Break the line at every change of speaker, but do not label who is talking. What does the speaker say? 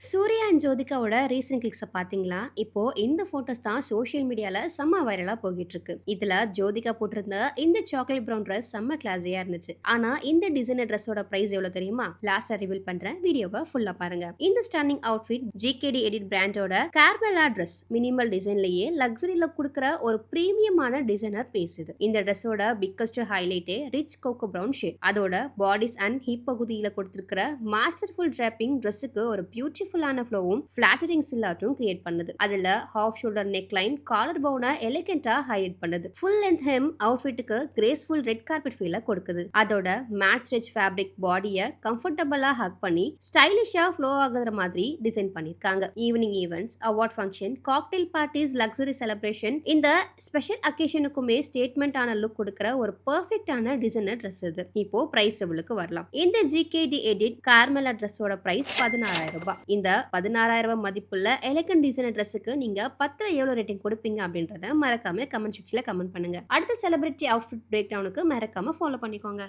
Surya and ஜோதிகாவோட recent கிளிக்ஸ பார்த்தீங்களா? இப்போ இந்த ஃபோட்டோஸ் தான் சோஷியல் மீடியால செம்ம வைரலா போகிட்டு இருக்கு. இதுல ஜோதிகா போட்டிருந்த இந்த சாக்லேட் ப்ரவுன் ட்ரெஸ் செம்ம கிளாஸியா இருந்துச்சு. ஆனா இந்த டிசைனர் ட்ரெஸ்ஸோட பிரைஸ் எவ்வளவு தெரியுமா? லாஸ்டா ரிவீல் பண்றேன். வீடியோவை ஃபுல்லா பாருங்க. இந்த ஸ்டன்னிங் அவுட்ஃபிட் ஜிகேடி எடிட் பிராண்டோட கார்மெலா ட்ரெஸ். மினிமல் டிசைன்லயே லக்ஸரி லுக் கொடுக்குற ஒரு பிரீமியமான டிசைனர் பீஸ் இது. இந்த ட்ரெஸ்ஸோட பிக்கஸ்ட் ஹைலைட்டே ரிச் கோகோ பிரவுன் ஷேட். அதோட பாடிஸ் அண்ட் ஹிப் பகுதியில கொடுத்திருக்கிற மாஸ்டர்ஃபுல் டிராப்பிங் ட்ரெஸ்ஸுக்கு ஒரு பியூட்டிஃபுல்லான ஃப்ளோவும் ஃபிளாட்டரிங் சில்லாட்டும் கிரியேட் பண்ணுது. அதுல half shoulder neck line collar பவுனை எலிகென்ட்டா ஹைலைட் பண்ணுது. ஃபுல் லென்த் ஹெம் அவுட்ஃபிட்டுக்கு கிரேஸ்ஃபுல் ரெட் கார்பெட் ஃபீலை கொடுக்குது. அதோட மேட் ஸ்ட்ரெச் ஃபேப்ரிக் பாடியை கம்ஃபர்டபுளா ஹக் பண்ணி ஸ்டைலிஷா ஃப்ளோ ஆகுற மாதிரி டிசைன் பண்ணிருக்காங்க. Evening events, award function, cocktail parties, luxury celebration, இந்த ஸ்பெஷல் அக்கேஷனுக்குமே ஸ்டேட்மெண்ட் ஆன லுக் கொடுக்கிற ஒரு பெர்ஃபெக்ட்டான டிசைனர் ட்ரெஸ் இது. இப்போ பிரைஸ் டபுளுக்கு வரலாம். இந்த ஜிகேடி எடிட் கார்மெலா ட்ரெஸ்ஸோட பிரைஸ் 16,000 ரூபாய். இந்த 16,000 மதிப்புள்ள எலகன்ட் டிசைனர் ட்ரெஸ்ஸுக்கு நீங்க 10ல எவ்வளவு ரேட்டிங் கொடுப்பீங்க அப்படின்றத மறக்காம கமெண்ட் செக்ஷன்ல கமெண்ட் பண்ணுங்க. அடுத்த செலிபிரிட்டி அவுட்ஃபிட் பிரேக் டவுனுக்கு மறக்காம ஃபாலோ பண்ணிக்கோங்க.